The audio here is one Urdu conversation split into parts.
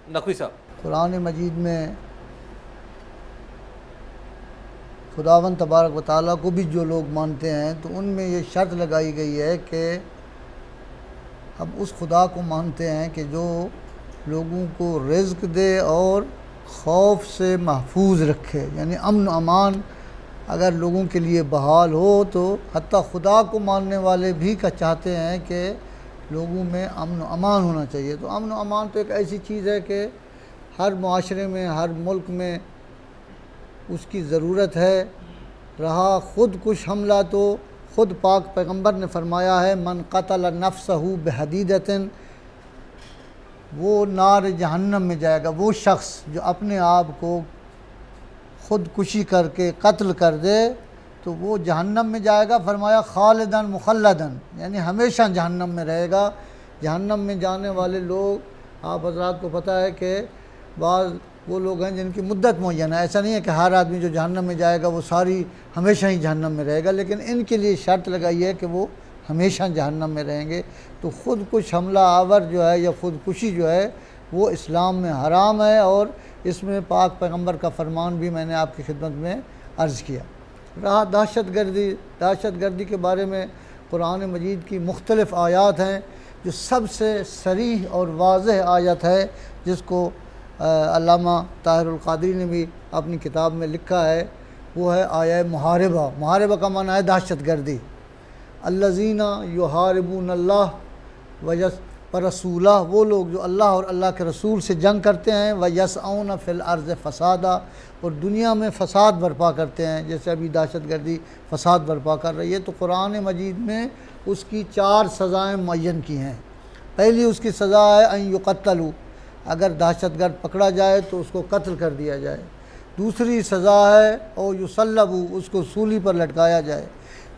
نقوی صاحب، قرآن مجید میں خداوند تبارک و تعالیٰ کو بھی جو لوگ مانتے ہیں تو ان میں یہ شرط لگائی گئی ہے کہ اب اس خدا کو مانتے ہیں کہ جو لوگوں کو رزق دے اور خوف سے محفوظ رکھے، یعنی امن و امان اگر لوگوں کے لیے بحال ہو تو حتیٰ خدا کو ماننے والے بھی کا چاہتے ہیں کہ لوگوں میں امن و امان ہونا چاہیے۔ تو امن و امان تو ایک ایسی چیز ہے کہ ہر معاشرے میں، ہر ملک میں اس کی ضرورت ہے۔ رہا خود کش حملہ تو خود پاک پیغمبر نے فرمایا ہے من قتل نفسہ بحدیدۃ، وہ نار جہنم میں جائے گا۔ وہ شخص جو اپنے آپ کو خود کشی کر کے قتل کر دے تو وہ جہنم میں جائے گا، فرمایا خالداً مخلداً، یعنی ہمیشہ جہنم میں رہے گا۔ جہنم میں جانے والے لوگ آپ حضرات کو پتہ ہے کہ بعض وہ لوگ ہیں جن کی مدت معین ہے، ایسا نہیں ہے کہ ہر آدمی جو جہنم میں جائے گا وہ ساری ہمیشہ ہی جہنم میں رہے گا، لیکن ان کے لیے شرط لگائی ہے کہ وہ ہمیشہ جہنم میں رہیں گے۔ تو خود کش حملہ آور جو ہے یا خودکشی جو ہے وہ اسلام میں حرام ہے، اور اس میں پاک پیغمبر کا فرمان بھی میں نے آپ کی خدمت میں عرض کیا۔ رہا دہشت گردی کے بارے میں قرآن مجید کی مختلف آیات ہیں، جو سب سے صریح اور واضح آیت ہے جس کو علامہ طاہر القادری نے بھی اپنی کتاب میں لکھا ہے، وہ ہے آیہ محاربہ۔ محاربہ کا معنی ہے دہشت گردی۔ الذین یحاربون اللہ ورسولہ، وہ لوگ جو اللہ اور اللہ کے رسول سے جنگ کرتے ہیں، ویسعون فی الارض فسادا، اور دنیا میں فساد برپا کرتے ہیں، جیسے ابھی دہشت گردی فساد برپا کر رہی ہے۔ تو قرآن مجید میں اس کی 4 سزائیں معین کی ہیں۔ پہلی اس کی سزا ہے ان یقتلوا، اگر دہشت گرد پکڑا جائے تو اس کو قتل کر دیا جائے۔ دوسری سزا ہے او یصلبوا، اس کو سولی پر لٹکایا جائے۔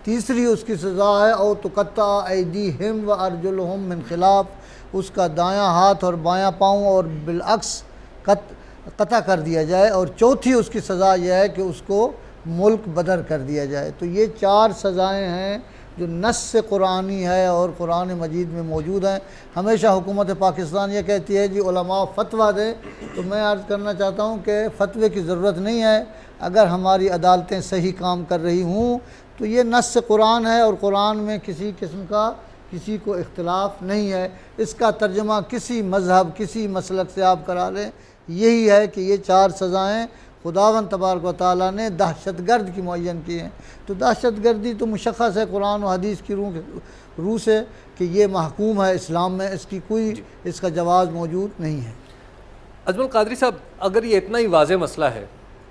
تیسری اس کی سزا ہے او تقطع ایدیہم وارجلہم من خلاف، اس کا دایاں ہاتھ اور بایاں پاؤں اور بالعکس قطع کر دیا جائے۔ اور چوتھی اس کی سزا یہ ہے کہ اس کو ملک بدر کر دیا جائے۔ تو یہ 4 سزائیں ہیں جو نص قرآنی ہے اور قرآن مجید میں موجود ہیں۔ ہمیشہ حکومت پاکستان یہ کہتی ہے جی علماء فتویٰ دیں، تو میں عرض کرنا چاہتا ہوں کہ فتوے کی ضرورت نہیں ہے۔ اگر ہماری عدالتیں صحیح کام کر رہی ہوں تو یہ نص قرآن ہے، اور قرآن میں کسی قسم کا کسی کو اختلاف نہیں ہے۔ اس کا ترجمہ کسی مذہب، کسی مسلک سے آپ کرا لیں، یہی ہے کہ یہ 4 سزائیں خداوند تبارک و تعالیٰ نے دہشت گرد کی معین کی ہیں۔ تو دہشت گردی تو مشخص ہے قرآن و حدیث کی روح سے کہ یہ محکوم ہے اسلام میں، اس کی کوئی اس کا جواز موجود نہیں ہے۔ اجمل قادری صاحب، اگر یہ اتنا ہی واضح مسئلہ ہے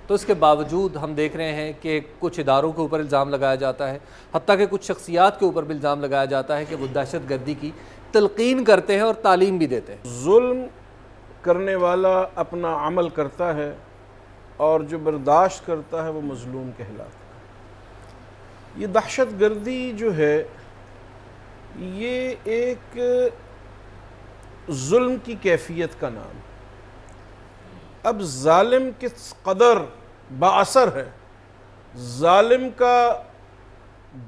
تو اس کے باوجود ہم دیکھ رہے ہیں کہ کچھ اداروں کے اوپر الزام لگایا جاتا ہے، حتیٰ کہ کچھ شخصیات کے اوپر بھی الزام لگایا جاتا ہے کہ وہ دہشت گردی کی تلقین کرتے ہیں اور تعلیم بھی دیتے ہیں۔ ظلم کرنے والا اپنا عمل کرتا ہے اور جو برداشت کرتا ہے وہ مظلوم کہلاتا ہے۔ یہ دہشت گردی جو ہے یہ ایک ظلم کی کیفیت کا نام ہے۔ اب ظالم کس قدر بااثر ہے، ظالم کا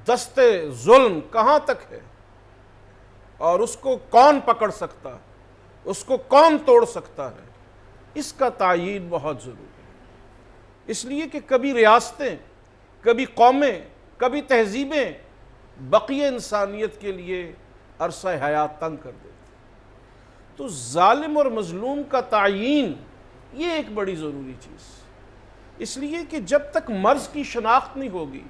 دست ظلم کہاں تک ہے، اور اس کو کون پکڑ سکتا ہے، اس کو کون توڑ سکتا ہے، اس کا تعیین بہت ضروری ہے۔ اس لیے کہ کبھی ریاستیں، کبھی قومیں، کبھی تہذیبیں بقیہ انسانیت کے لیے عرصہ حیات تنگ کر دیتی۔ تو ظالم اور مظلوم کا تعیین یہ ایک بڑی ضروری چیز، اس لیے کہ جب تک مرض کی شناخت نہیں ہوگی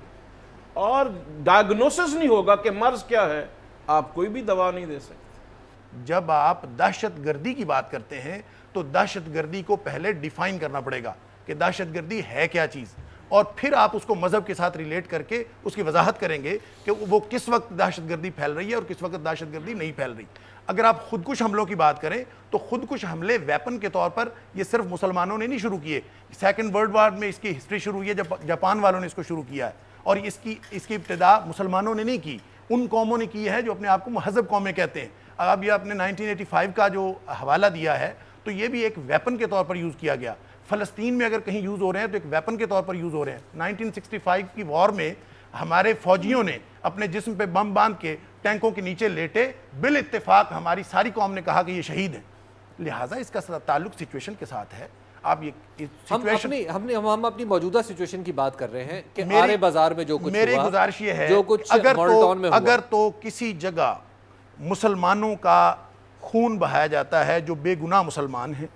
اور ڈائگنوسس نہیں ہوگا کہ مرض کیا ہے، آپ کوئی بھی دوا نہیں دے سکتے۔ جب آپ دہشت گردی کی بات کرتے ہیں تو دہشت گردی کو پہلے ڈیفائن کرنا پڑے گا کہ دہشت گردی ہے کیا چیز، اور پھر آپ اس کو مذہب کے ساتھ ریلیٹ کر کے اس کی وضاحت کریں گے کہ وہ کس وقت دہشت گردی پھیل رہی ہے اور کس وقت دہشت گردی نہیں پھیل رہی۔ اگر آپ خودکش حملوں کی بات کریں تو خودکش حملے ویپن کے طور پر یہ صرف مسلمانوں نے نہیں شروع کیے۔ سیکنڈ ورلڈ وار میں اس کی ہسٹری شروع ہوئی ہے جب جاپان والوں نے اس کو شروع کیا ہے، اور اس کی ابتدا مسلمانوں نے نہیں کی، ان قوموں نے کی ہے جو اپنے آپ کو مہذب قومیں کہتے ہیں۔ اب یہ آپ نے 1985 کا جو حوالہ دیا ہے تو یہ بھی ایک ویپن کے طور پر یوز کیا گیا۔ فلسطین میں اگر کہیں یوز ہو رہے ہیں تو ایک ویپن کے طور پر یوز ہو رہے ہیں۔ 1965 کی وار میں ہمارے فوجیوں نے اپنے جسم پہ بم باندھ کے ٹینکوں کے نیچے لیٹے، بال اتفاق ہماری ساری قوم نے کہا کہ یہ شہید ہیں، لہٰذا اس کا تعلق سچویشن کے ساتھ ہے. آپ یہ ہم اپنی موجودہ سچویشن کی بات کر رہے ہیں کہ آرے بازار میں جو کچھ میری ہوا، گزارش یہ ہے جو کچھ اگر ماڈل ٹاؤن میں ہوا، اگر تو کسی جگہ مسلمانوں کا خون بہایا جاتا ہے جو بے گناہ مسلمان ہیں،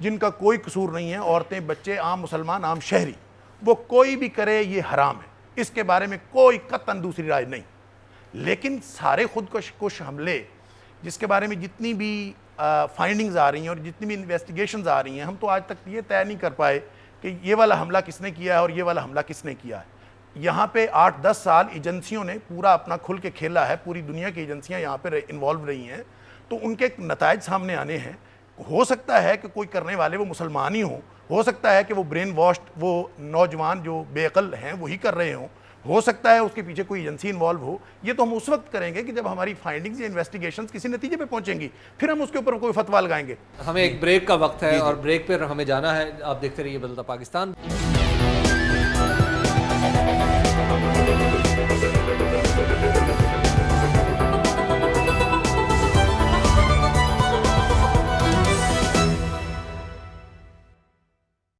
جن کا کوئی قصور نہیں ہے، عورتیں، بچے، عام مسلمان، عام شہری، وہ کوئی بھی کرے یہ حرام ہے، اس کے بارے میں کوئی قطعاً دوسری رائے نہیں. لیکن سارے خودکش حملے جس کے بارے میں جتنی بھی فائنڈنگز آ رہی ہیں اور جتنی بھی انویسٹیگیشنز آ رہی ہیں، ہم تو آج تک یہ طے نہیں کر پائے کہ یہ والا حملہ کس نے کیا ہے اور یہ والا حملہ کس نے کیا ہے. یہاں پہ 8-10 سال ایجنسیوں نے پورا اپنا کھل کے کھیلا ہے، پوری دنیا کی ایجنسیاں یہاں پہ انوالو رہی ہیں، تو ان کے نتائج سامنے آنے ہیں. ہو سکتا ہے کہ کوئی کرنے والے وہ مسلمان ہی ہوں، ہو سکتا ہے کہ وہ برین واشڈ وہ نوجوان جو بے عقل ہیں وہی کر رہے ہوں، ہو سکتا ہے اس کے پیچھے کوئی ایجنسی انوالو ہو. یہ تو ہم اس وقت کریں گے کہ جب ہماری فائنڈنگز یا انویسٹیگیشنز کسی نتیجے پہ پہنچیں گی، پھر ہم اس کے اوپر کوئی فتویٰ لگائیں گے. ہمیں ایک بریک کا وقت ہے اور بریک پہ ہمیں جانا ہے. آپ دیکھتے رہیے بدلتا پاکستان.